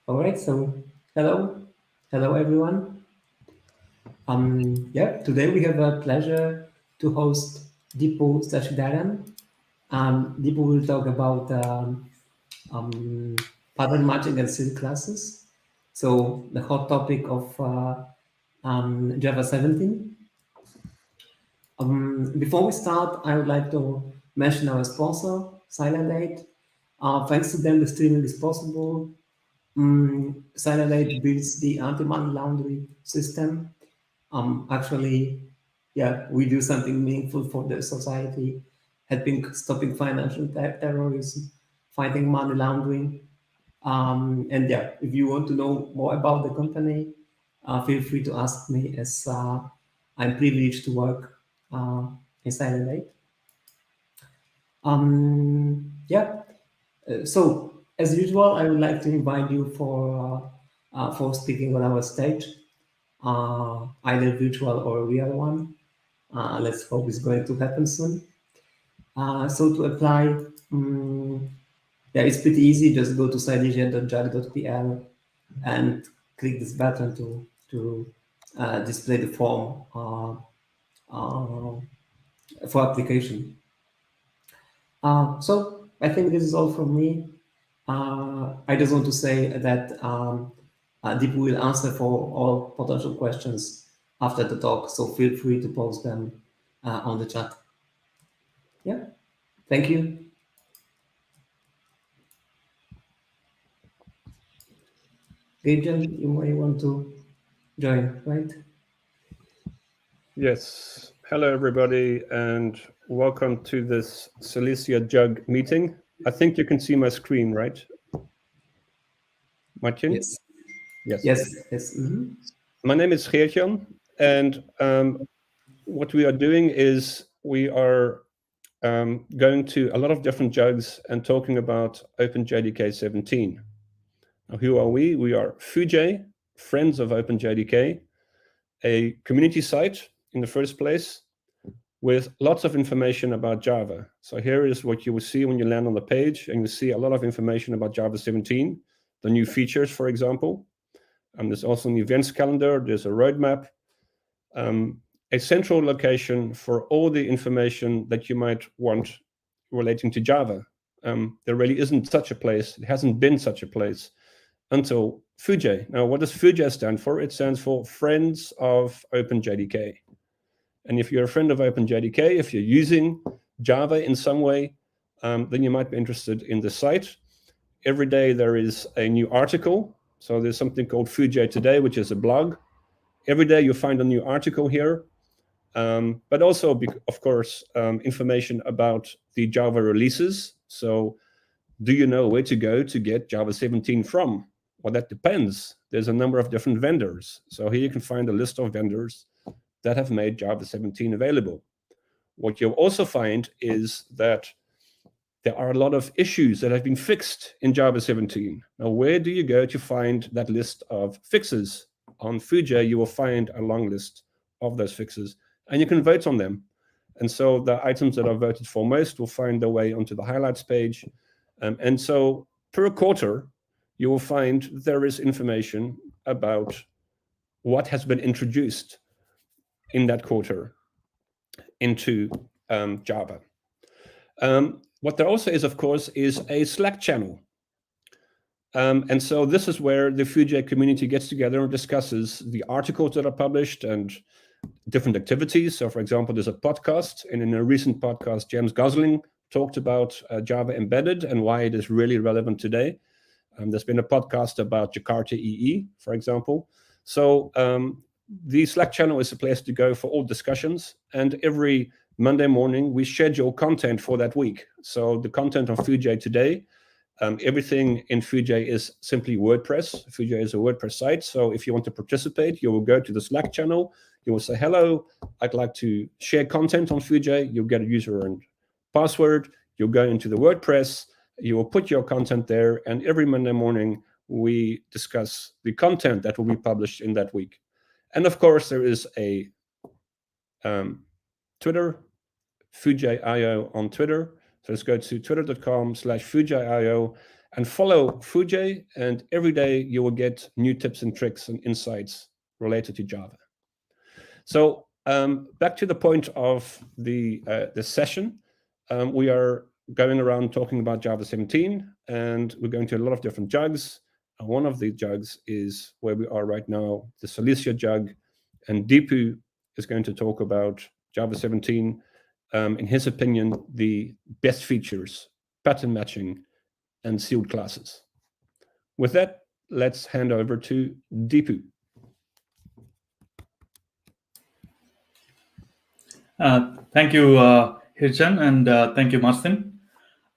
All right, so hello everyone. Today we have a pleasure to host Deepu Sasidharan. Deepu will talk about pattern matching and subclasses. So the hot topic of Java 17. Before we start, I would like to mention our sponsor, Silent. Thanks to them, the streaming is possible. Silent builds the anti-money laundering system. Actually, yeah, we do something meaningful for the society, helping stopping financial terrorism, fighting money laundering. And yeah, if you want to know more about the company, feel free to ask me as I'm privileged to work in Silent. Yeah, so as usual, I would like to invite you for speaking on our stage, either virtual or a real one. Let's hope it's going to happen soon. So to apply, yeah, it's pretty easy. Just go to silesia.jug.pl and click this button to display the form for application. So I think this is all from me. I just want to say that Deepu will answer for all potential questions after the talk, so feel free to post them on the chat. Yeah, thank you. Gajan, you may want to join, right? Yes. Hello, everybody, and welcome to this Silesia JUG meeting. I think you can see my screen, right? Martin? Yes. Yes. Yes. Mm-hmm. My name is Geertjan, and what we are doing is we are going to a lot of different JUGs and talking about OpenJDK 17. Now, who are we? We are Foojay, Friends of OpenJDK, a community site in the first place with lots of information about Java. So here is what you will see when you land on the page, and you see a lot of information about Java 17, the new features, for example. There's also an events calendar, there's a roadmap, a central location for all the information that you might want relating to Java. There really isn't such a place, it hasn't been such a place until Foojay. Now, what does Foojay stand for? It stands for Friends of OpenJDK. And if you're a friend of OpenJDK, if you're using Java in some way, then you might be interested in the site. Every day there is a new article. So there's something called Foojay Today, which is a blog. Every day you find a new article here, but also, of course, information about the Java releases. So do you know where to go to get Java 17 from? Well, that depends. There's a number of different vendors. So here you can find a list of vendors that have made Java 17 available. What you'll also find is that there are a lot of issues that have been fixed in Java 17. Now, where do you go to find that list of fixes? On Foojay, you will find a long list of those fixes, and you can vote on them. And so the items that are voted for most will find their way onto the highlights page. And so per quarter, you will find there is information about what has been introduced in that quarter into Java. What there also is, of course, is a Slack channel. And so this is where the Foojay community gets together and discusses the articles that are published and different activities. So, for example, there's a podcast, and in a recent podcast, James Gosling talked about Java Embedded and why it is really relevant today. There's been a podcast about Jakarta EE, for example. So the Slack channel is a place to go for all discussions, and every Monday morning we schedule content for that week. So the content on Foojay today, everything in Foojay is simply WordPress. Foojay is a WordPress site, so if you want to participate, you will go to the Slack channel, you will say, hello, I'd like to share content on Foojay, you'll get a user and password, you'll go into the WordPress, you will put your content there, and every Monday morning we discuss the content that will be published in that week. And of course, there is a Twitter, Foojay.io on Twitter. So let's go to twitter.com/Foojay.io, and follow Foojay, and every day you will get new tips and tricks and insights related to Java. So back to the point of the session, we are going around talking about Java 17, and we're going to a lot of different jugs. And one of the jugs is where we are right now, the Silesia JUG, and Deepu is going to talk about Java 17, in his opinion, the best features, pattern matching, and sealed classes. With that, let's hand over to Deepu. Thank you, Hirjan, and thank you, Marcin.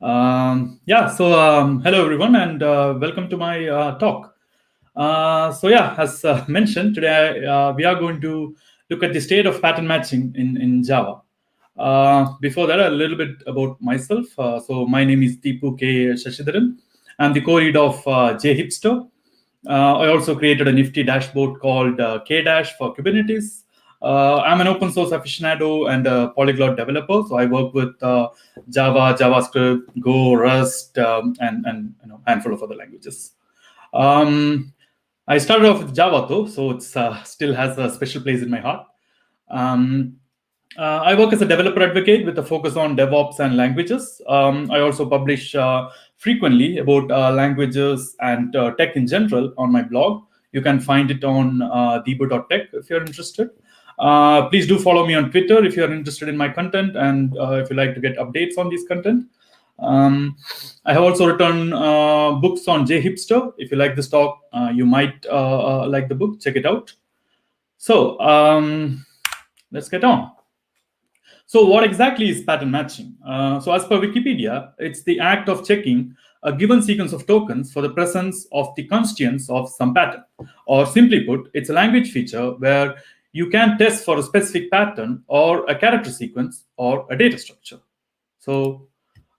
Hello everyone, and welcome to my talk. As mentioned, today we are going to look at the state of pattern matching in Java. Before that, a little bit about myself. So my name is Deepu Sasidharan. I'm the co-lead of JUG Tour. I also created a nifty dashboard called K-Dash for Kubernetes. I'm an open source aficionado and a polyglot developer. So I work with Java, JavaScript, Go, Rust, and handful of other languages. I started off with Java though, so it still has a special place in my heart. I work as a developer advocate with a focus on DevOps and languages. I also publish frequently about languages and tech in general on my blog. You can find it on deepu.tech if you're interested. Please do follow me on Twitter if you're interested in my content and if you like to get updates on this content. I have also written books on JHipster. If you like this talk, you might like the book. Check it out. So let's get on. So what exactly is pattern matching? So as per Wikipedia, it's the act of checking a given sequence of tokens for the presence of the constituents of some pattern. Or simply put, it's a language feature where you can test for a specific pattern or a character sequence or a data structure. So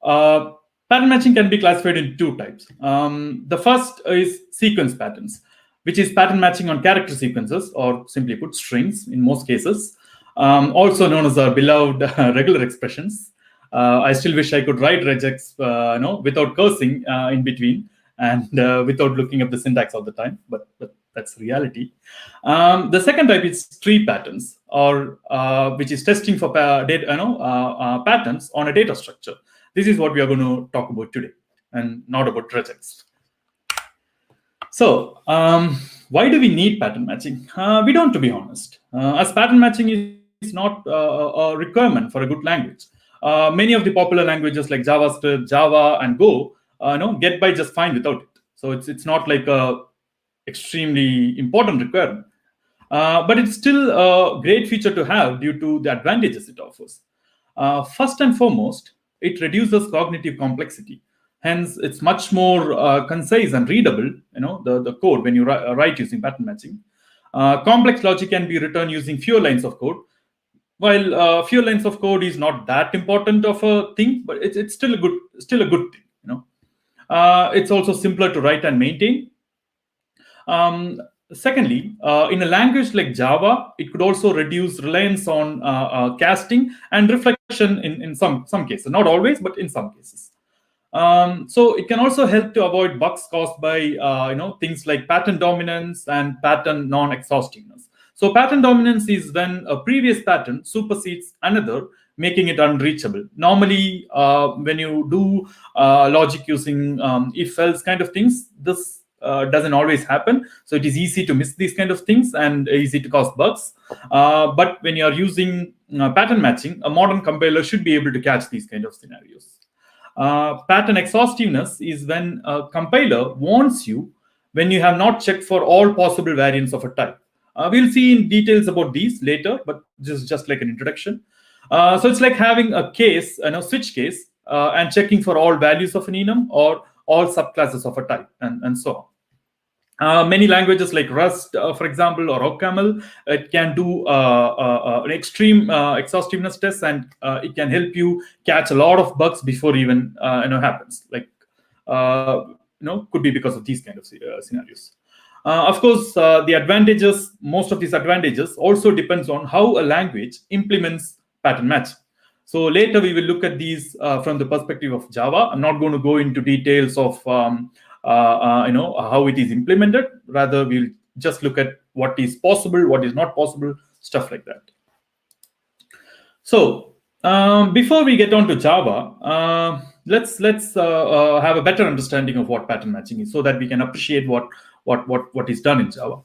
pattern matching can be classified in two types. The first is sequence patterns, which is pattern matching on character sequences, or simply put, strings in most cases, also known as our beloved regular expressions. I still wish I could write regex without cursing in between and without looking up the syntax all the time, but that's reality. The second type is tree patterns, or which is testing for patterns on a data structure. This is what we are going to talk about today, and not about regex. So why do we need pattern matching? We don't, to be honest, as pattern matching is not a requirement for a good language. Many of the popular languages like JavaScript, Java, and Go get by just fine without it. So it's not like a extremely important requirement. But it's still a great feature to have due to the advantages it offers. First and foremost, it reduces cognitive complexity. Hence, it's much more concise and readable, the code when you write using pattern matching. Complex logic can be written using fewer lines of code. While fewer lines of code is not that important of a thing, but it's still a good thing. It's also simpler to write and maintain. Secondly, in a language like Java, it could also reduce reliance on casting and reflection in some cases. Not always, but in some cases. So it can also help to avoid bugs caused by things like pattern dominance and pattern non-exhaustiveness. So pattern dominance is when a previous pattern supersedes another, making it unreachable. Normally, when you do logic using if-else kind of things, this doesn't always happen. So it is easy to miss these kind of things and easy to cause bugs. But when you are using pattern matching, a modern compiler should be able to catch these kind of scenarios. Pattern exhaustiveness is when a compiler warns you when you have not checked for all possible variants of a type. We'll see in details about these later, but just like an introduction. So it's like having a case, switch case, and checking for all values of an enum or all subclasses of a type, and so on. Many languages like Rust, for example, or OCaml, it can do an extreme exhaustiveness test, and it can help you catch a lot of bugs before even happens. Like could be because of these kind of scenarios. Of course, the advantages, most of these advantages, also depends on how a language implements pattern matching. So later we will look at these from the perspective of Java. I'm not going to go into details of how it is implemented. Rather, we'll just look at what is possible, what is not possible, stuff like that. So before we get on to Java, let's have a better understanding of what pattern matching is, so that we can appreciate what is done in Java.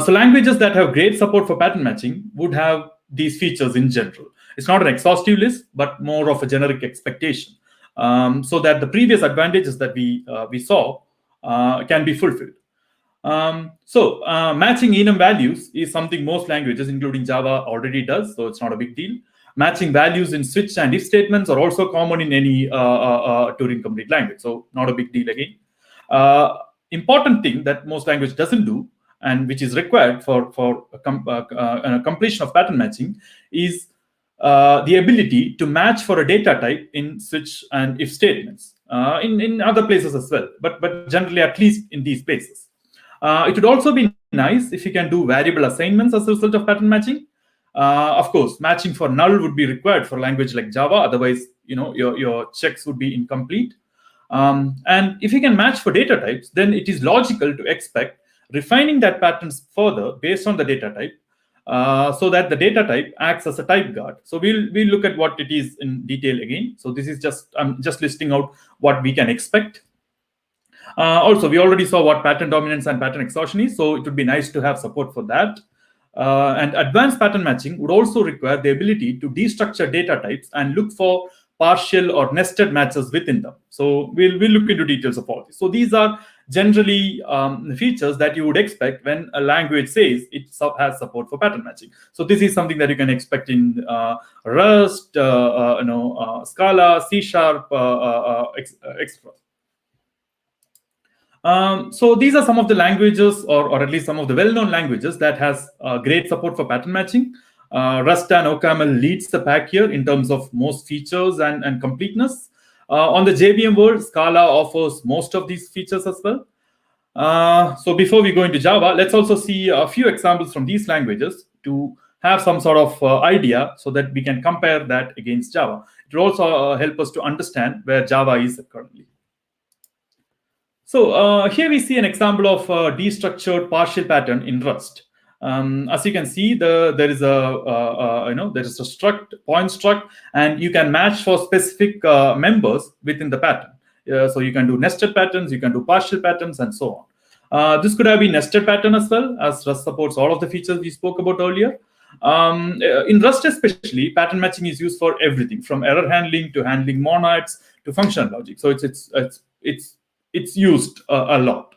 So languages that have great support for pattern matching would have these features in general. It's not an exhaustive list, but more of a generic expectation, so that the previous advantages that we saw can be fulfilled. Matching enum values is something most languages, including Java, already does, so it's not a big deal. Matching values in switch and if statements are also common in any Turing complete language, so not a big deal again. Important thing that most language doesn't do, and which is required for a completion of pattern matching, is the ability to match for a data type in switch and if statements. In other places as well, but generally at least in these places. It would also be nice if you can do variable assignments as a result of pattern matching. Of course, matching for null would be required for language like Java. Otherwise, your checks would be incomplete. And if you can match for data types, then it is logical to expect refining that patterns further based on the data type, so that the data type acts as a type guard. So we'll look at what it is in detail again. So this is I'm just listing out what we can expect. Also, we already saw what pattern dominance and pattern exhaustion is, so it would be nice to have support for that. And advanced pattern matching would also require the ability to destructure data types and look for partial or nested matches within them. So we'll look into details of all this. So these are generally features that you would expect when a language says it has support for pattern matching. So this is something that you can expect in Rust, Scala, C#, etc. So these are some of the languages, or at least some of the well-known languages that has great support for pattern matching. Rust and OCaml leads the pack here in terms of most features and completeness. On the JVM world, Scala offers most of these features as well. So before we go into Java, let's also see a few examples from these languages to have some sort of idea, so that we can compare that against Java. It will also help us to understand where Java is currently. So here we see an example of a destructured partial pattern in Rust. As you can see, there is a struct, point struct, and you can match for specific members within the pattern. So you can do nested patterns, you can do partial patterns, and so on. This could have been nested pattern as well, as Rust supports all of the features we spoke about earlier. In Rust especially, pattern matching is used for everything from error handling to handling monads to functional logic. So it's used a lot.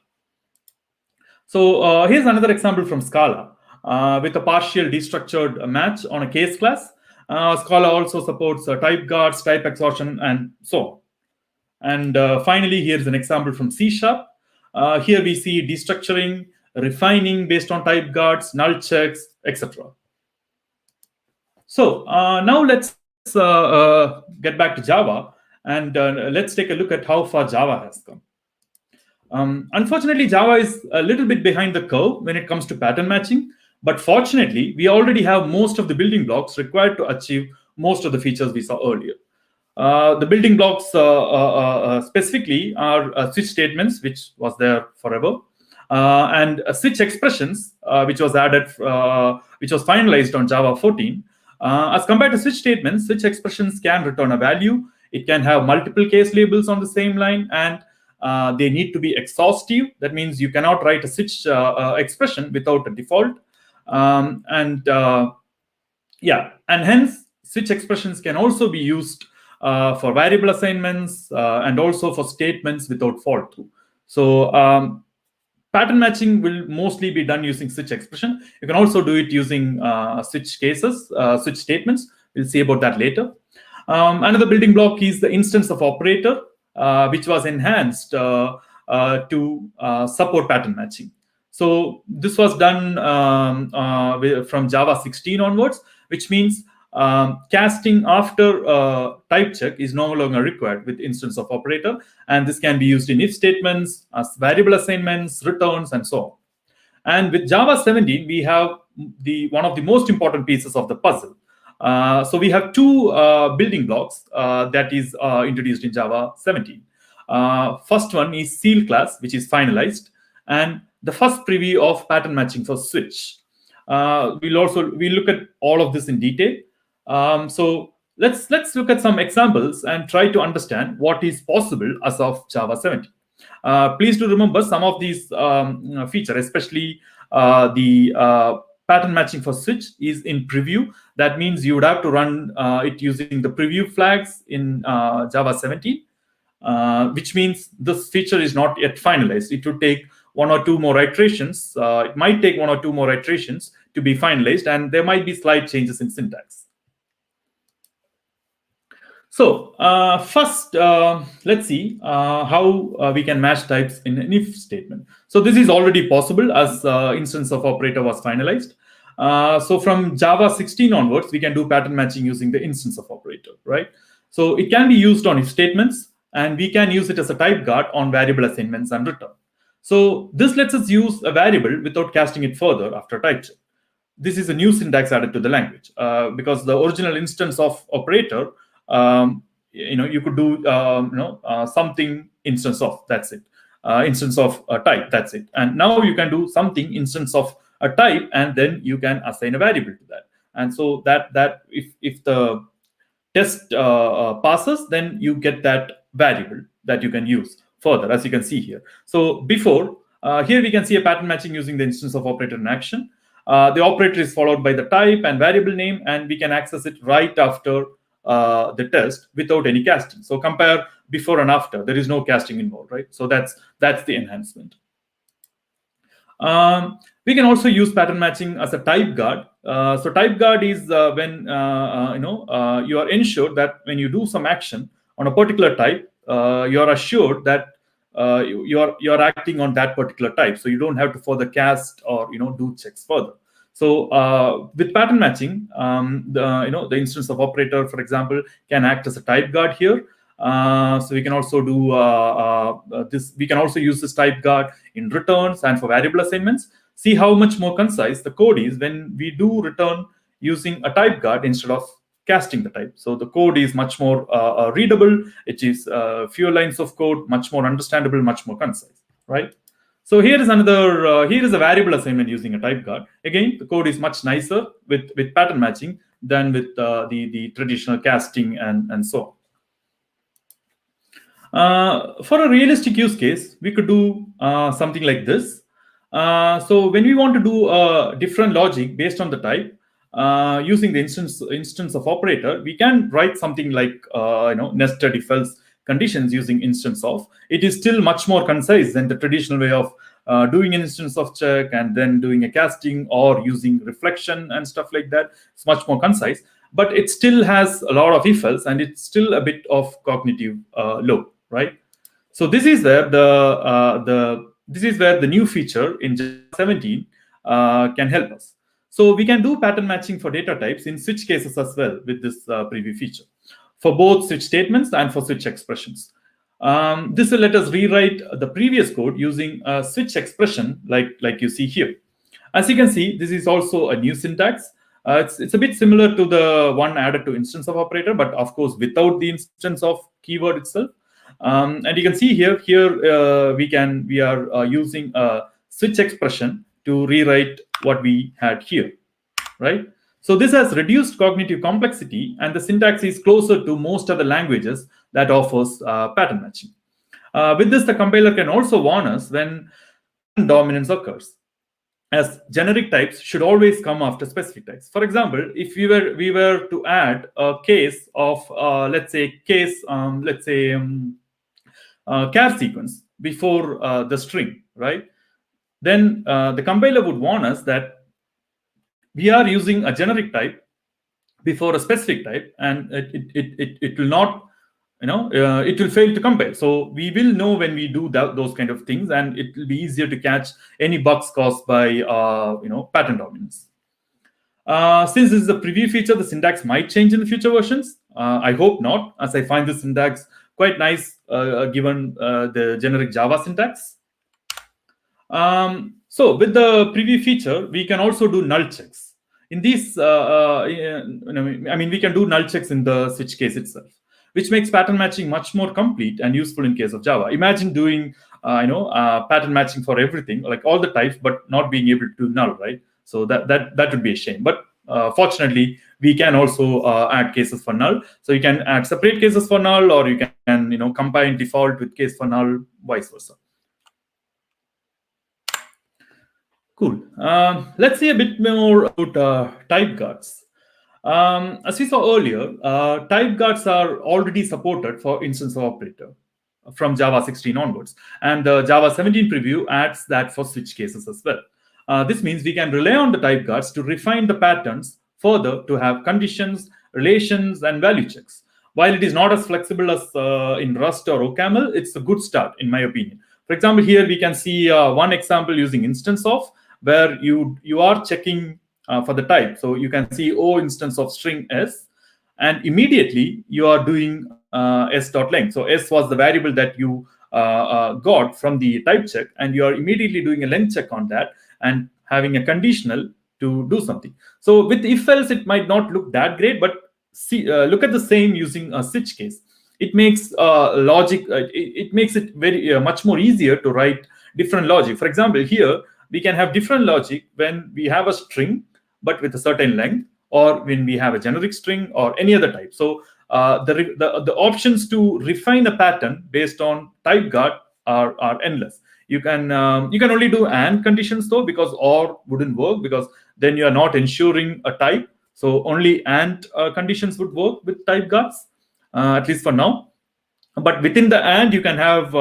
So here's another example from Scala with a partial destructured match on a case class. Scala also supports type guards, type exhaustion, and so on. And finally, here's an example from C#. Here we see destructuring, refining based on type guards, null checks, etc. So now let's get back to Java, and let's take a look at how far Java has come. Unfortunately, Java is a little bit behind the curve when it comes to pattern matching, but fortunately, we already have most of the building blocks required to achieve most of the features we saw earlier. The building blocks specifically are switch statements, which was there forever, and switch expressions, which was added, which was finalized on Java 14. As compared to switch statements, switch expressions can return a value. It can have multiple case labels on the same line, and they need to be exhaustive. That means you cannot write a switch expression without a default. And hence switch expressions can also be used for variable assignments and also for statements without fault through. So pattern matching will mostly be done using switch expression. You can also do it using switch cases, switch statements. We'll see about that later. Another building block is the instance of operator, which was enhanced to support pattern matching. So this was done from Java 16 onwards, which means casting after type check is no longer required with instance of operator, and this can be used in if statements, as variable assignments, returns, and so on. And with Java 17, we have one of the most important pieces of the puzzle, So we have two building blocks that is introduced in Java 17. First one is seal class, which is finalized, and the first preview of pattern matching for switch. We'll look at all of this in detail. So let's look at some examples and try to understand what is possible as of Java 17. Please do remember some of these features, especially the pattern matching for switch is in preview. That means you would have to run it using the preview flags in Java 17, which means this feature is not yet finalized. It would take one or two more iterations. It might take one or two more iterations to be finalized, and there might be slight changes in syntax. So first, let's see how we can match types in an if statement. So this is already possible as instance of operator was finalized. So from Java 16 onwards, we can do pattern matching using the instance of operator, right? So it can be used on if statements, and we can use it as a type guard on variable assignments and return. So this lets us use a variable without casting it further after type check. This is a new syntax added to the language because the original instance of operator, you could do something instance of, that's it, instance of a type, that's it. And now you can do something instance of a type, and then you can assign a variable to that. And so that if the test passes, then you get that variable that you can use further, as you can see here. So before, here we can see a pattern matching using the instance of operator in action. The operator is followed by the type and variable name, and we can access it right after the test without any casting. So compare before and after. There is no casting involved, right? So that's the enhancement. We can also use pattern matching as a type guard. So type guard is when you are ensured that when you do some action on a particular type, you are assured that you're acting on that particular type, so you don't have to further cast or do checks further. So with pattern matching, the instance of operator, for example, can act as a type guard here. So we can also do this. We can also use this type guard in returns and for variable assignments. See how much more concise the code is when we do return using a type guard instead of casting the type. So the code is much more readable. It is fewer lines of code, much more understandable, much more concise, right? So here is another. Here is a variable assignment using a type guard. Again, the code is much nicer with pattern matching than with the traditional casting and so on. For a realistic use case, we could do something like this. So when we want to do a different logic based on the type, using the instance of operator, we can write something like nested if else conditions using instance of. It is still much more concise than the traditional way of doing an instance of check and then doing a casting or using reflection and stuff like that. It's much more concise, but it still has a lot of if else, and it's still a bit of cognitive load, right? So this is where the new feature in Java 17 can help us. So we can do pattern matching for data types in switch cases as well with this preview feature, for both switch statements and for switch expressions. This will let us rewrite the previous code using a switch expression like you see here. As you can see, this is also a new syntax. It's a bit similar to the one added to instance of operator, but of course without the instance of keyword itself. And you can see here we are using a switch expression to rewrite what we had here, right? So this has reduced cognitive complexity, and the syntax is closer to most other languages that offers pattern matching. With this, the compiler can also warn us when pattern dominance occurs, as generic types should always come after specific types. For example, if we were to add a case of char sequence before the string, right? Then the compiler would warn us that we are using a generic type before a specific type, and it will not, it will fail to compile. So we will know when we do those kind of things, and it will be easier to catch any bugs caused by pattern dominance. Since this is a preview feature, the syntax might change in the future versions. I hope not, as I find this syntax quite nice given the generic Java syntax. So with the preview feature, we can also do null checks. in these, we can do null checks in the switch case itself, which makes pattern matching much more complete and useful in case of Java. Imagine doing pattern matching for everything, like all the types, but not being able to do null, right? So that would be a shame. But fortunately, we can also add cases for null. So you can add separate cases for null, or you can combine default with case for null, vice versa. Cool. Let's see a bit more about type guards. As we saw earlier, type guards are already supported for instance of operator from Java 16 onwards. And the Java 17 preview adds that for switch cases as well. This means we can rely on the type guards to refine the patterns further to have conditions, relations, and value checks. While it is not as flexible as in Rust or OCaml, it's a good start, in my opinion. For example, here we can see one example using instanceof, where you are checking for the type. So you can see O instance of string S, and immediately you are doing s.length. So S was the variable that you got from the type check, and you are immediately doing a length check on that and having a conditional to do something. So with if-else, it might not look that great, but see, look at the same using a switch case. It makes logic. It makes it very much more easier to write different logic. For example, here we can have different logic when we have a string but with a certain length, or when we have a generic string or any other type. So the options to refine a pattern based on type guard are endless. You can only do AND conditions though, because OR wouldn't work, because then you are not ensuring a type. So only AND conditions would work with type guards, at least for now. But within the AND, you can have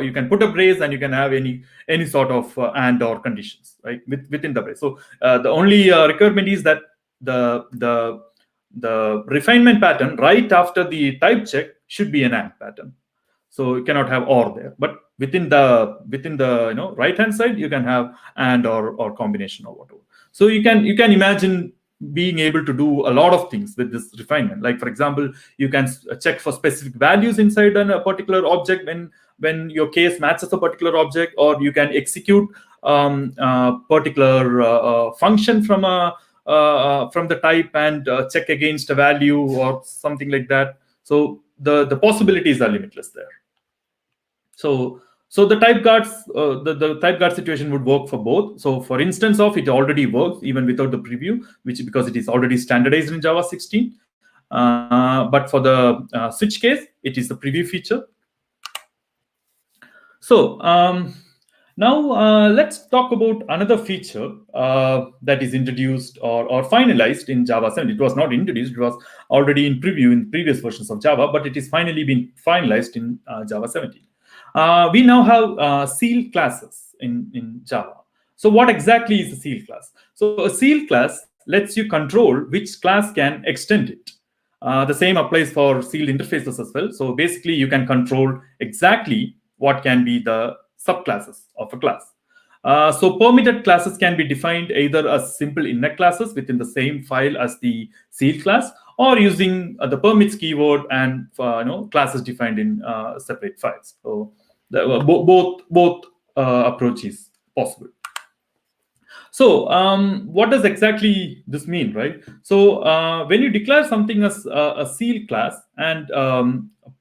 you can put a brace, and you can have any sort of AND or conditions, right, within the brace. So the only requirement is that the refinement pattern right after the type check should be an AND pattern. So you cannot have OR there. But within the right hand side, you can have AND or combination or whatever. So you can imagine being able to do a lot of things with this refinement. Like, for example, you can check for specific values inside a particular object when your case matches a particular object, or you can execute particular function from the type and check against a value or something like that. So the possibilities are limitless there. So the type guards, the type guard situation would work for both. So for instanceof, it already works even without the preview, because it is already standardized in Java 16. But for the switch case, it is the preview feature. So now let's talk about another feature that is introduced or finalized in Java 17. It was not introduced; it was already in preview in previous versions of Java, but it is finally been finalized in Java 17. We now have seal classes in Java. So what exactly is a seal class? So a seal class lets you control which class can extend it. The same applies for sealed interfaces as well. So basically, you can control exactly what can be the subclasses of a class. So permitted classes can be defined either as simple inner classes within the same file as the seal class, or using the permits keyword and classes defined in separate files. So both approaches possible. So what does exactly this mean, right? So when you declare something as a seal class and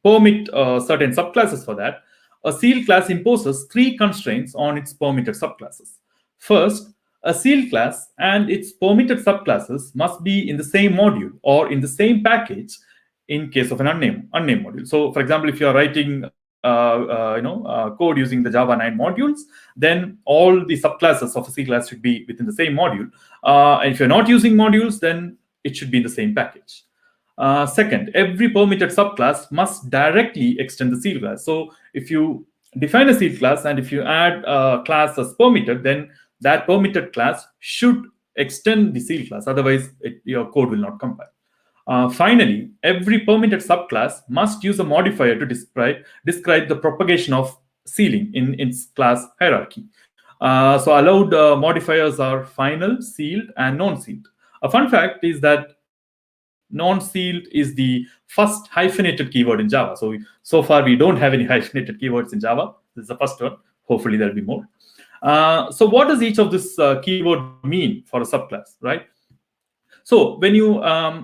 permit certain subclasses for that, a seal class imposes 3 constraints on its permitted subclasses. First, a seal class and its permitted subclasses must be in the same module or in the same package in case of an unnamed module. So, for example, if you are writing code using the Java 9 modules, then all the subclasses of a seal class should be within the same module. And if you're not using modules, then it should be in the same package. Second, every permitted subclass must directly extend the seal class. So if you define a seal class and if you add a class as permitted, then that permitted class should extend the seal class. Otherwise, your code will not compile. Finally, every permitted subclass must use a modifier to describe the propagation of sealing in its class hierarchy. So allowed modifiers are final, sealed, and non-sealed. A fun fact is that non-sealed is the first hyphenated keyword in Java. So far, we don't have any hyphenated keywords in Java. This is the first one. Hopefully, there'll be more. So what does each of this keyword mean for a subclass, right? So when you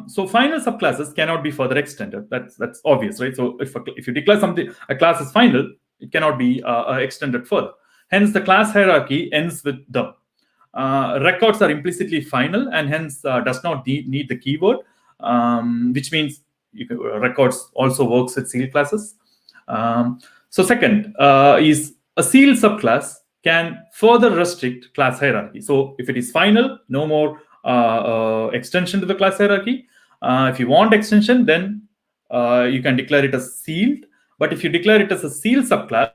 so final subclasses cannot be further extended. That's obvious, right? So if you declare something, a class is final, it cannot be extended further. Hence, the class hierarchy ends with them. Records are implicitly final and hence does not need the keyword, which means records also works with sealed classes. So second is a sealed subclass can further restrict class hierarchy. So if it is final, no more extension to the class hierarchy. If you want extension, then you can declare it as sealed. But if you declare it as a sealed subclass,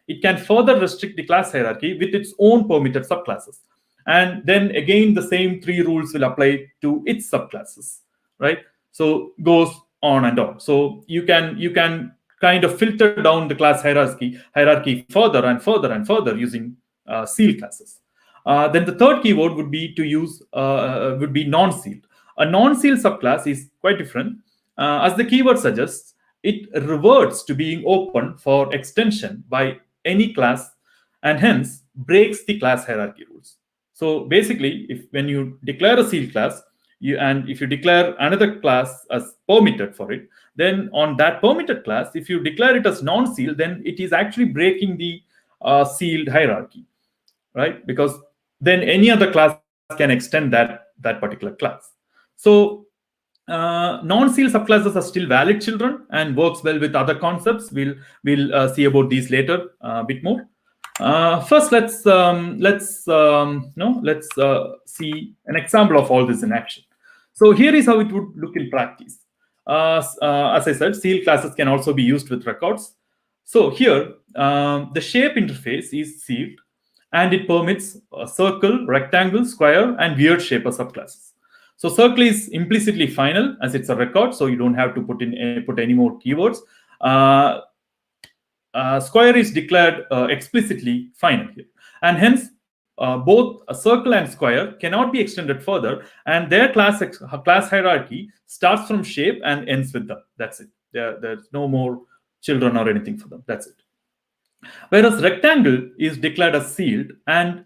it can further restrict the class hierarchy with its own permitted subclasses. And then again, the same 3 rules will apply to its subclasses, right? So goes on and on. So you can kind of filter down the class hierarchy further and further and further using sealed classes. Then the third keyword would be to use would be non-sealed. A non-sealed subclass is quite different. As the keyword suggests, it reverts to being open for extension by any class and hence breaks the class hierarchy rules. So basically, when you declare a sealed class, if you declare another class as permitted for it, then on that permitted class, if you declare it as non-sealed, then it is actually breaking the sealed hierarchy, right? Because then any other class can extend that particular class. So non-sealed subclasses are still valid children and works well with other concepts. We'll see about these later a bit more. First, let's see an example of all this in action. So here is how it would look in practice. As I said, sealed classes can also be used with records. So here, the shape interface is sealed, and it permits a circle, rectangle, square, and weird shape as subclasses. So circle is implicitly final as it's a record, so you don't have to put any more keywords. Square is declared explicitly final here, and hence both a circle and square cannot be extended further, and their class hierarchy starts from shape and ends with them. That's it. There's no more children or anything for them. That's it. Whereas rectangle is declared as sealed, and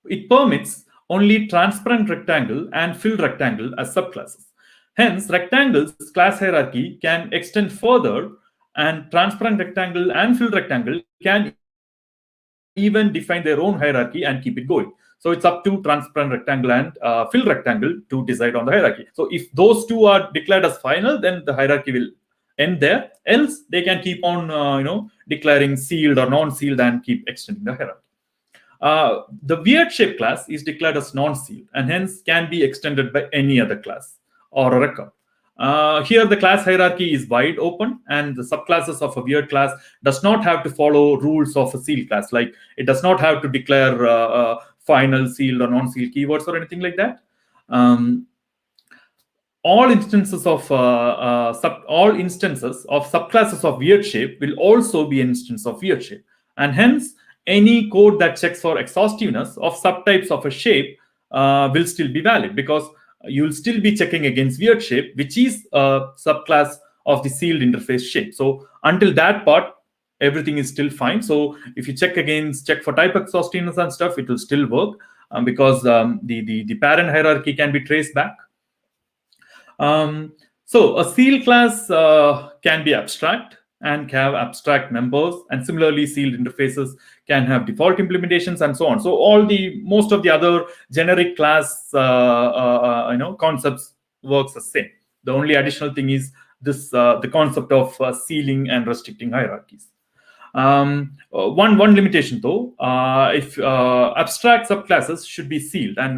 it permits only transparent rectangle and filled rectangle as subclasses. Hence, rectangle's class hierarchy can extend further, and transparent rectangle and filled rectangle can even define their own hierarchy and keep it going. So it's up to transparent rectangle and filled rectangle to decide on the hierarchy. So if those two are declared as final, then the hierarchy will end there. Else, they can keep on declaring sealed or non-sealed and keep extending the hierarchy. The weird shape class is declared as non-sealed and hence can be extended by any other class or a record. Here the class hierarchy is wide open, and the subclasses of a weird class does not have to follow rules of a sealed class. Like it does not have to declare final, sealed, or non-sealed keywords or anything like that. All instances of subclasses of weird shape will also be an instance of weird shape, and hence any code that checks for exhaustiveness of subtypes of a shape will still be valid, because you'll still be checking against weird shape, which is a subclass of the sealed interface shape. So until that part, everything is still fine. So if you check for type exhaustiveness and stuff, it will still work because the parent hierarchy can be traced back. So a sealed class can be abstract and have abstract members, and similarly sealed interfaces can have default implementations and so on. So most of the other generic class concepts works the same. The only additional thing is this the concept of sealing and restricting hierarchies. One limitation though, if abstract subclasses should be sealed and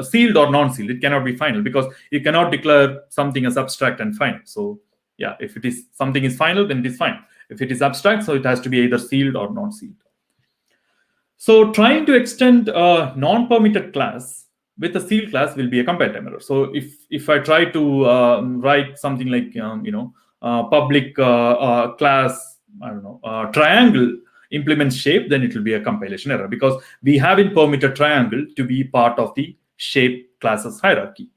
sealed or non-sealed, it cannot be final, because you cannot declare something as abstract and final. So yeah, if something is final, then it is fine. If it is abstract, so it has to be either sealed or non-sealed. So trying to extend a non-permitted class with a sealed class will be a compile time error. So if I try to write something like public class, I don't know, triangle implements shape, then it will be a compilation error, because we haven't permitted triangle to be part of the shape classes hierarchy.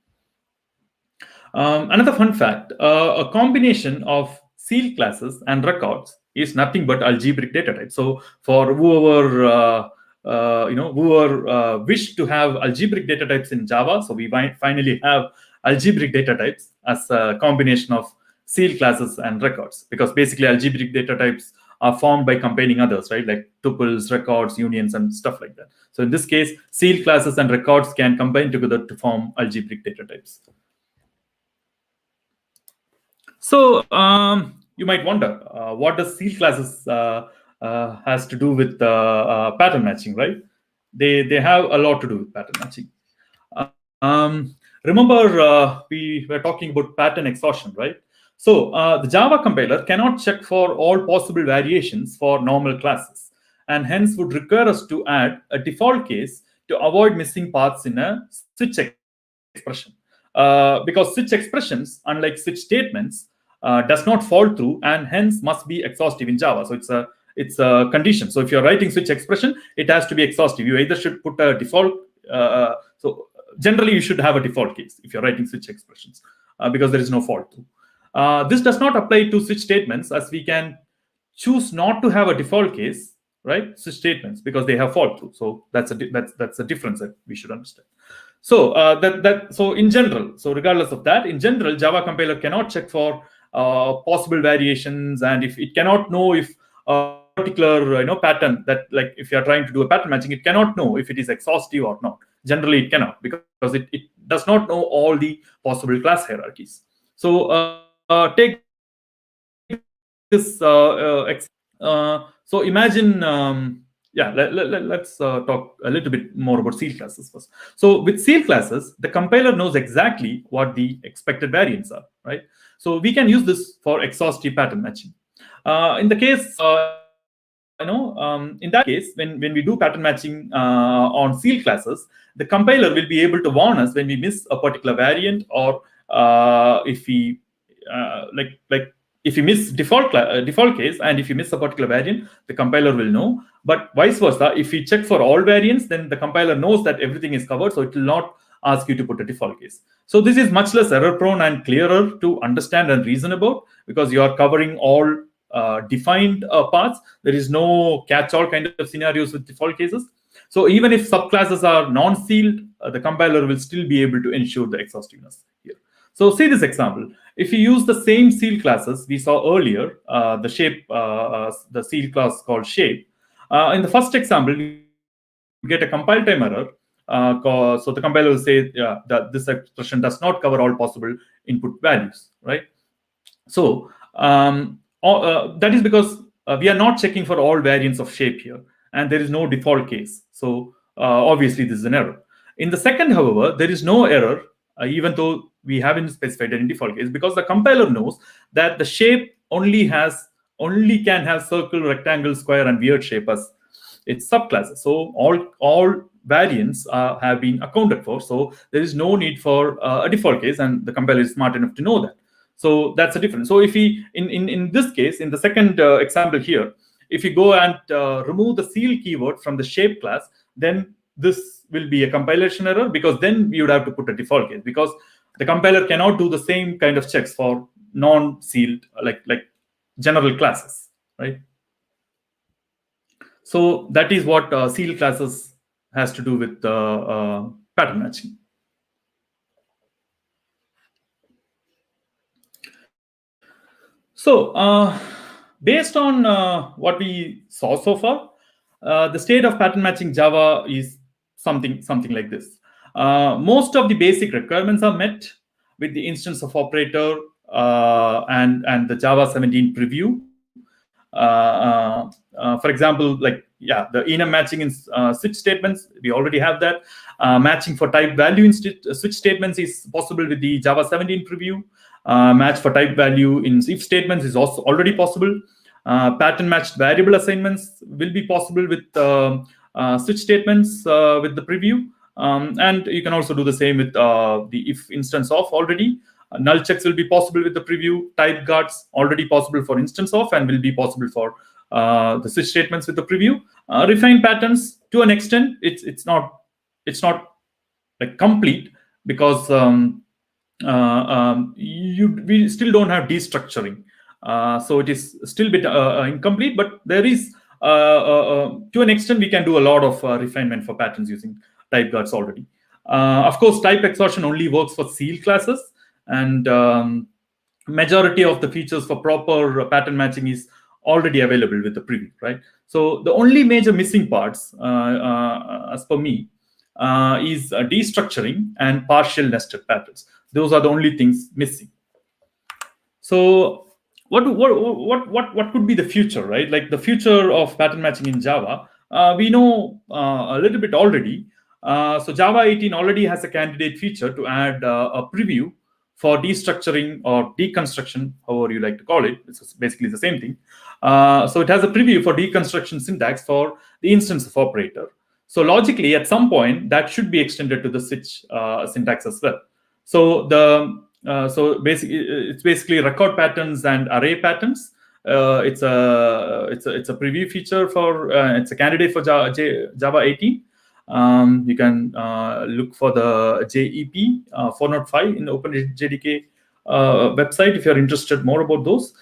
Another fun fact, a combination of sealed classes and records is nothing but algebraic data type. So for whoever who wish to have algebraic data types in Java. So we might finally have algebraic data types as a combination of seal classes and records, because basically algebraic data types are formed by combining others, right? Like tuples, records, unions, and stuff like that. So in this case, seal classes and records can combine together to form algebraic data types. So you might wonder, what does seal classes has to do with pattern matching, right? They have a lot to do with pattern matching. Remember, we were talking about pattern exhaustion, right? So the Java compiler cannot check for all possible variations for normal classes, and hence would require us to add a default case to avoid missing paths in a switch expression. Because switch expressions, unlike switch statements, does not fall through and hence must be exhaustive in Java. So it's a condition. So if you're writing switch expression, it has to be exhaustive. You either should put a default. So generally, you should have a default case if you're writing switch expressions, because there is no fall through. This does not apply to switch statements, as we can choose not to have a default case, right? Switch statements, because they have fall through. So that's a difference that we should understand. So so in general, so regardless of that, in general, Java compiler cannot check for possible variations, and if it cannot know if a particular pattern, that like if you are trying to do a pattern matching, it cannot know if it is exhaustive or not. Generally, it cannot, because it does not know all the possible class hierarchies. So take this. So imagine. Let's talk a little bit more about seal classes first. So with seal classes, the compiler knows exactly what the expected variants are, right? So we can use this for exhaustive pattern matching. In the case, in that case, when we do pattern matching on seal classes, the compiler will be able to warn us when we miss a particular variant, or if we if you miss default case, and if you miss a particular variant, the compiler will know. But vice versa, if we check for all variants, then the compiler knows that everything is covered, so it will not ask you to put a default case. So this is much less error prone and clearer to understand and reason about, because you are covering all defined paths. There is no catch-all kind of scenarios with default cases. So even if subclasses are non-sealed, the compiler will still be able to ensure the exhaustiveness here. So see this example. If you use the same seal classes we saw earlier, the shape, the seal class called shape, in the first example, we get a compile time error. So the compiler will say that this expression does not cover all possible input values, right? So that is because we are not checking for all variants of shape here, and there is no default case. So obviously, this is an error. In the second, however, there is no error, even though we haven't specified any default case, because the compiler knows that the shape only can have circle, rectangle, square, and weird shape as its subclasses. So all variants have been accounted for. So there is no need for a default case, and the compiler is smart enough to know that. So that's a difference. So if we, in this case, in the second example here, if you go and remove the seal keyword from the shape class, then this will be a compilation error, because then you would have to put a default case, because the compiler cannot do the same kind of checks for non-sealed, like general classes, right? So that is what seal classes has to do with pattern matching. So based on what we saw so far, the state of pattern matching Java is something like this. Most of the basic requirements are met with the instance of operator and the Java 17 preview. For example, the enum matching in switch statements, we already have that. Matching for type value in switch statements is possible with the Java 17 preview. Match for type value in if statements is also already possible. Pattern matched variable assignments will be possible with switch statements with the preview. And you can also do the same with the if instance of already. Null checks will be possible with the preview. Type guards already possible for instance of, and will be possible for the switch statements with the preview. Refined patterns, to an extent, it's not like complete, because we still don't have destructuring. So it is still a bit incomplete, but there is to an extent, we can do a lot of refinement for patterns using type guards already. Of course, type exhaustion only works for sealed classes, and majority of the features for proper pattern matching is already available with the preview, right? So the only major missing parts, as per me, is destructuring and partial nested patterns. Those are the only things missing. So what could be the future, right? Like the future of pattern matching in Java, we know a little bit already. So Java 18 already has a candidate feature to add a preview for destructuring or deconstruction, however you like to call it. It's basically the same thing. So it has a preview for deconstruction syntax for the instance of operator. So logically, at some point, that should be extended to the switch syntax as well. So it's basically record patterns and array patterns. It's a preview feature for it's a candidate for Java 18. You can look for the JEP 405 in the OpenJDK website if you're interested more about those.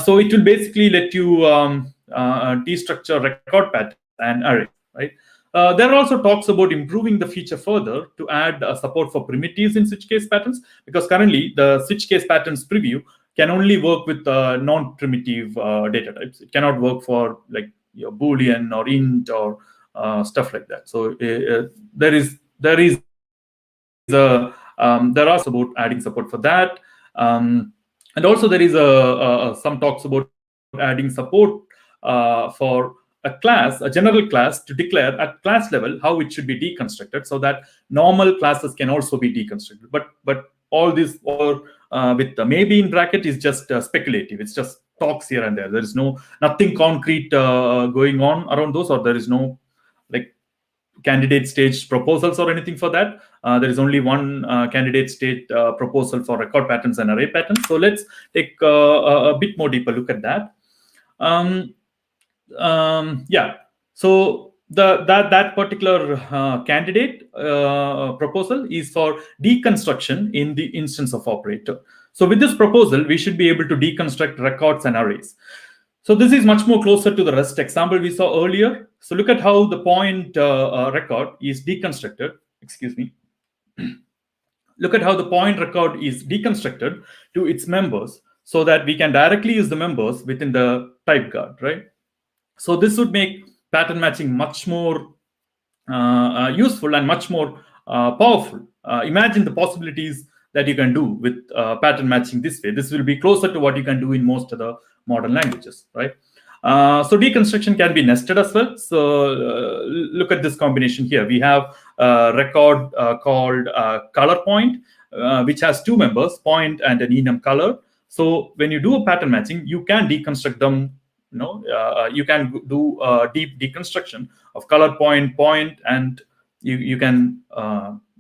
So it will basically let you destructure record patterns and arrays, right? There are also talks about improving the feature further to add support for primitives in switch case patterns, because currently the switch case patterns preview can only work with non-primitive data types. It cannot work for like your Boolean or int or stuff like that. So there are about adding support for that, and also there is some talks about adding support for a general class, to declare at class level how it should be deconstructed, so that normal classes can also be deconstructed. But all this, or with the maybe in bracket, is just speculative. It's just talks here and there. There is nothing concrete going on around those, or there is no like candidate stage proposals or anything for that. There is only one candidate state proposal for record patterns and array patterns. So let's take a bit more deeper look at that. Yeah. So that particular candidate proposal is for deconstruction in the instance of operator. So with this proposal, we should be able to deconstruct records and arrays. So this is much more closer to the REST example we saw earlier. So look at how the point record is deconstructed. Excuse me. Look at how the point record is deconstructed to its members, so that we can directly use the members within the type guard, right? So this would make pattern matching much more useful and much more powerful. Imagine the possibilities that you can do with pattern matching this way. This will be closer to what you can do in most of the modern languages, right? So deconstruction can be nested as well. So look at this combination here. We have a record called color point, which has two members, point and an enum color. So when you do a pattern matching, you can deconstruct them. You can do deep deconstruction of color point, and you can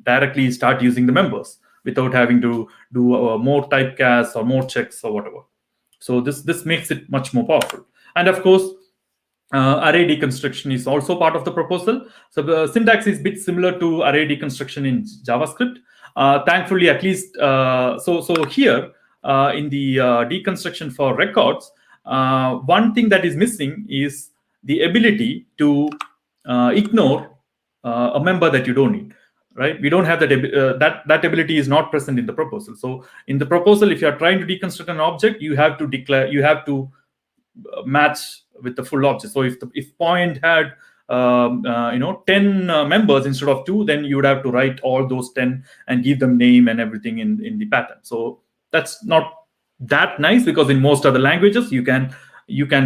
directly start using the members without having to do more typecasts or more checks or whatever. So this makes it much more powerful. And of course, array deconstruction is also part of the proposal. So the syntax is a bit similar to array deconstruction in JavaScript. Thankfully, at least, so here in the deconstruction for records, one thing that is missing is the ability to ignore a member that you don't need, right? We don't have that that ability is not present in the proposal. So in the proposal, if you are trying to deconstruct an object, you have to match with the full object. So if point had 10 members instead of 2, then you would have to write all those 10 and give them name and everything in the pattern. So that's not that nice, because in most other languages you can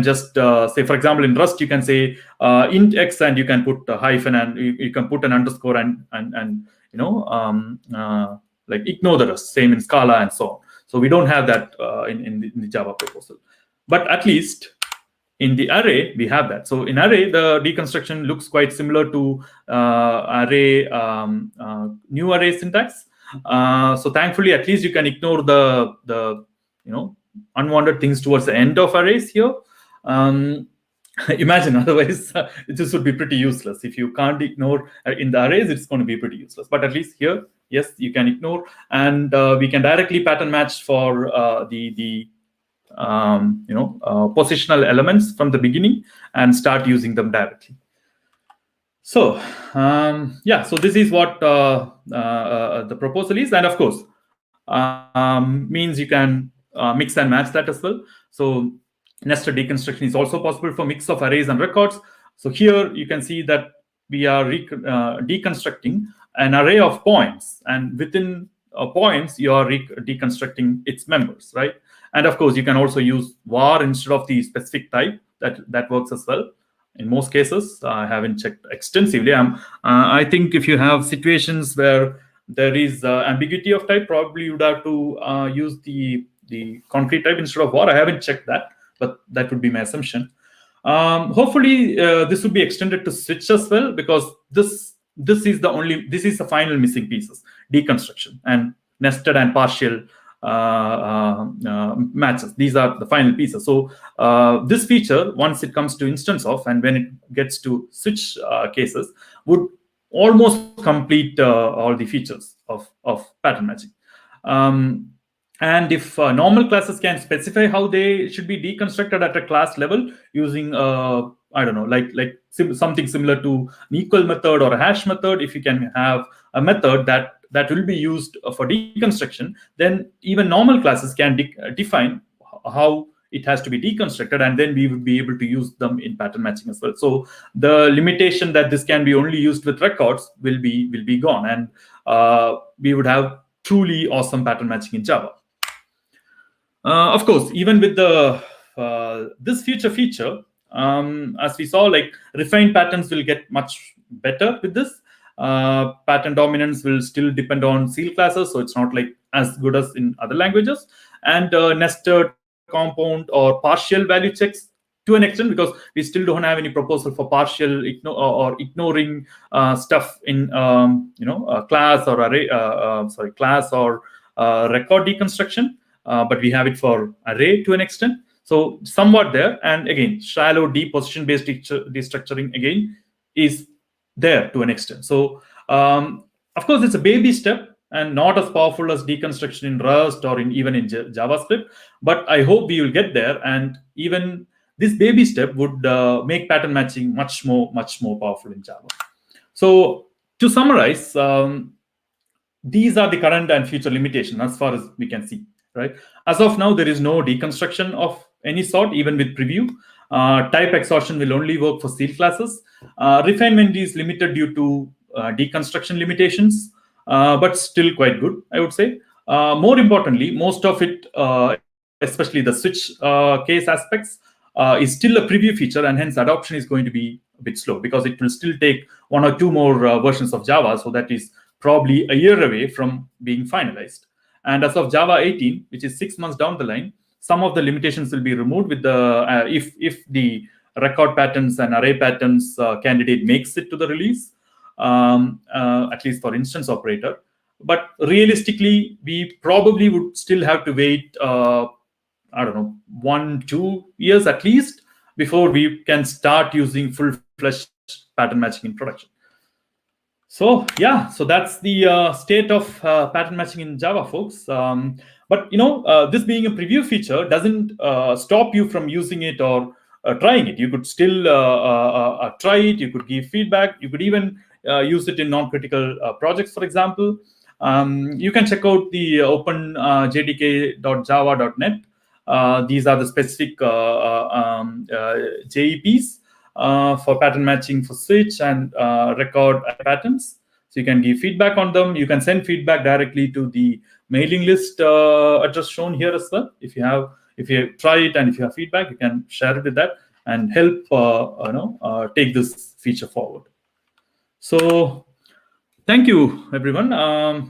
just say, for example, in Rust you can say int x, and you can put a hyphen, and you can put an underscore and like ignore the rest. Same in Scala and so on. So we don't have that in the Java proposal, but at least in the array we have that. So in array, the deconstruction looks quite similar to array new array syntax. So thankfully, at least you can ignore the unwanted things towards the end of arrays here. Imagine, otherwise this would be pretty useless. If you can't ignore in the arrays, it's going to be pretty useless. But at least here, yes, you can ignore, and we can directly pattern match for the positional elements from the beginning and start using them directly. So yeah, so this is what the proposal is, and of course means you can mix and match that as well. So nested deconstruction is also possible for mix of arrays and records. So here you can see that we are deconstructing an array of points, and within points you are deconstructing its members, right? And of course you can also use var instead of the specific type. That works as well in most cases. I haven't checked extensively. I think if you have situations where there is ambiguity of type, probably you would have to use the concrete type instead of var. I haven't checked that, but that would be my assumption. Hopefully this would be extended to switch as well, because this is the final missing pieces: deconstruction and nested and partial matches. These are the final pieces. So this feature, once it comes to instanceof and when it gets to switch cases, would almost complete all the features of pattern matching. And if normal classes can specify how they should be deconstructed at a class level using I don't know, like something similar to an equal method or a hash method, if you can have a method that will be used for deconstruction, then even normal classes can define how it has to be deconstructed, and then we would be able to use them in pattern matching as well. So the limitation that this can be only used with records will be gone, and we would have truly awesome pattern matching in Java. Of course, even with the this future feature, as we saw, like refined patterns will get much better with this. Pattern dominance will still depend on seal classes, so it's not like as good as in other languages. And nested, compound, or partial value checks to an extent, because we still don't have any proposal for partial or ignoring stuff in class or array, class or record deconstruction. But we have it for array to an extent. So somewhat there. And again, shallow deep position-based destructuring again is there to an extent. So of course, it's a baby step and not as powerful as deconstruction in Rust or even in JavaScript. But I hope we will get there. And even this baby step would make pattern matching much more powerful in Java. So to summarize, these are the current and future limitations as far as we can see. Right. As of now, there is no deconstruction of any sort, even with preview. Type exhaustion will only work for seal classes. Refinement is limited due to deconstruction limitations, but still quite good, I would say. More importantly, most of it, especially the switch case aspects, is still a preview feature, and hence adoption is going to be a bit slow, because it will still take 1 or 2 more versions of Java. So that is probably a year away from being finalized. And as of Java 18, which is 6 months down the line, some of the limitations will be removed with the if the record patterns and array patterns candidate makes it to the release, at least for instance operator. But realistically, we probably would still have to wait, I don't know, 1-2 years at least before we can start using full-fledged pattern matching in production. So yeah, so that's the state of pattern matching in Java, folks. But this being a preview feature doesn't stop you from using it or trying it. You could still try it. You could give feedback. You could even use it in non-critical projects, for example. You can check out the openjdk.java.net. These are the specific JEPs. For pattern matching for switch and record patterns. So you can give feedback on them. You can send feedback directly to the mailing list address shown here as well. If you try it and if you have feedback, you can share it with that and help take this feature forward. So thank you, everyone.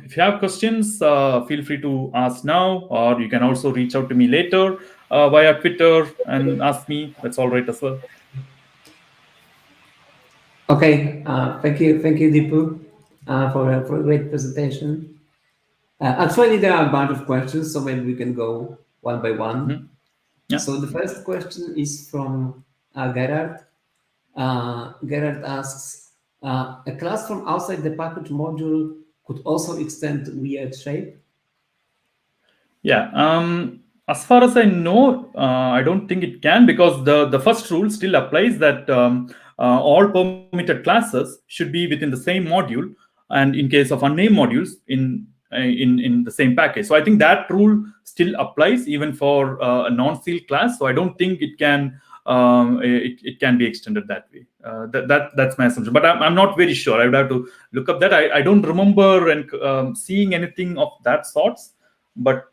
If you have questions, feel free to ask now, or you can also reach out to me later via Twitter and ask me. That's all right as well. Okay, thank you, Deepu, for a great presentation. Actually, there are a bunch of questions, so maybe we can go one by one. Mm-hmm. Yeah. So the first question is from Gerard. Gerard asks, a class from outside the package module could also extend weird shape? Yeah. As far as I know, I don't think it can, because the first rule still applies, that all permitted classes should be within the same module, and in case of unnamed modules, in the same package. So I think that rule still applies even for a non-sealed class. So I don't think it can it can be extended that way. That's my assumption, but I'm not very sure. I would have to look up that. I don't remember and seeing anything of that sorts, but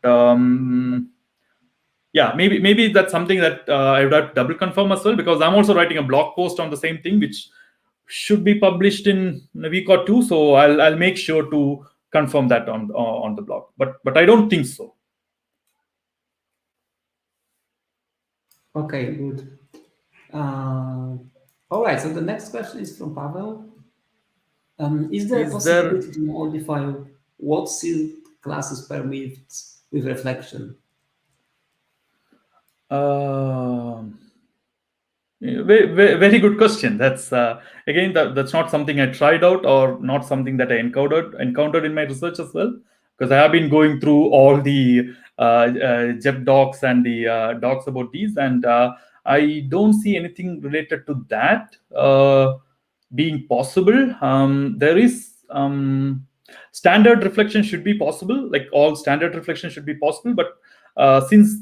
yeah, maybe that's something that I would have to double confirm as well, because I'm also writing a blog post on the same thing, which should be published in a week or two. So I'll make sure to confirm that on the blog. But I don't think so. Okay, good. All right. So the next question is from Pavel. Is there a possibility to modify what sealed classes permit with reflection? Very good question. That's again, that's not something I tried out, or not something that I encountered in my research as well, because I have been going through all the JEP docs and the docs about these, and I don't see anything related to that being possible. There is standard reflection should be possible, like all standard reflection should be possible, but since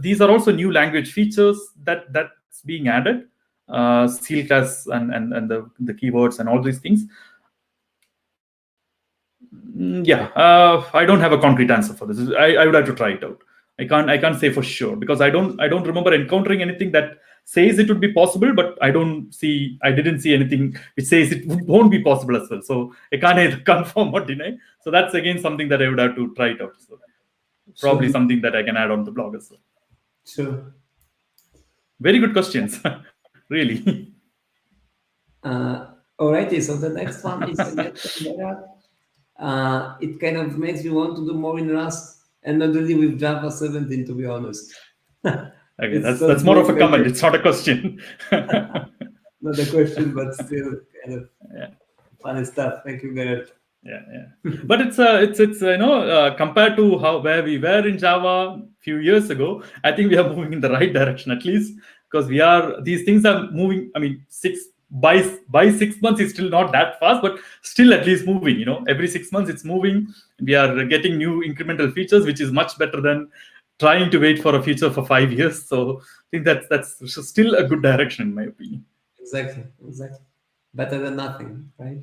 these are also new language features that's being added, seal class and the keywords and all these things. I don't have a concrete answer for this. I would have to try it out. I can't say for sure, because I don't remember encountering anything that says it would be possible, but I didn't see anything which says it won't be possible as well. So I can't either confirm or deny. So that's again something that I would have to try it out. So probably something that I can add on the blog as well. Sure. Very good questions, really. Alrighty, so the next one is it kind of makes me want to do more in Rust, and not really with Java 17, to be honest. Okay, that's more of a comment. It's not a question. Not a question, but still kind of funny stuff. Thank you, Garrett. Yeah. But it's compared to where we were in Java a few years ago, I think we are moving in the right direction, at least, because these things are moving. I mean, by 6 months is still not that fast, but still at least moving. Every 6 months it's moving. We are getting new incremental features, which is much better than trying to wait for a feature for 5 years. So I think that's still a good direction, in my opinion. Exactly. Better than nothing, right?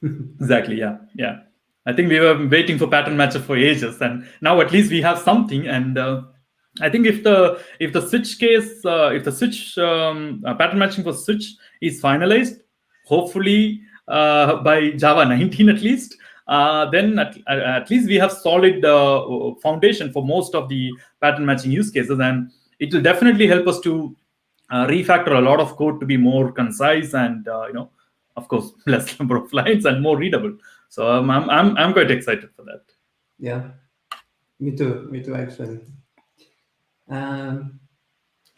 Exactly. Yeah. I think we were waiting for pattern matcher for ages, and now at least we have something. And I think if the switch case, if the switch pattern matching for switch is finalized, hopefully by Java 19 at least, then at least we have solid foundation for most of the pattern matching use cases, and it will definitely help us to refactor a lot of code to be more concise and of course less number of lines and more readable. So I'm quite excited for that. Yeah, me too actually.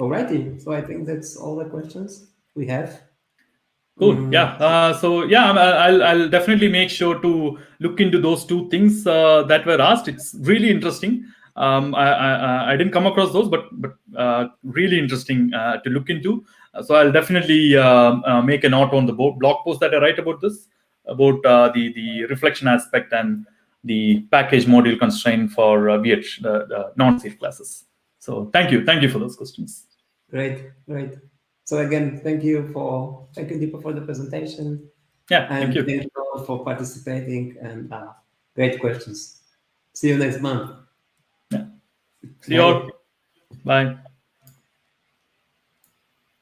Alrighty, so I think that's all the questions we have. Cool. Yeah. I'll definitely make sure to look into those two things that were asked. It's really interesting. I didn't come across those, but really interesting to look into. So I'll definitely make a note on the blog post that I write about this, about the reflection aspect and the package module constraint for VH, the non-sealed classes. So thank you for those questions. Great. So again, thank you Deepu for the presentation. Yeah, and thank you. Thank you all for participating, and great questions. See you next month. Yeah. See you all. Bye.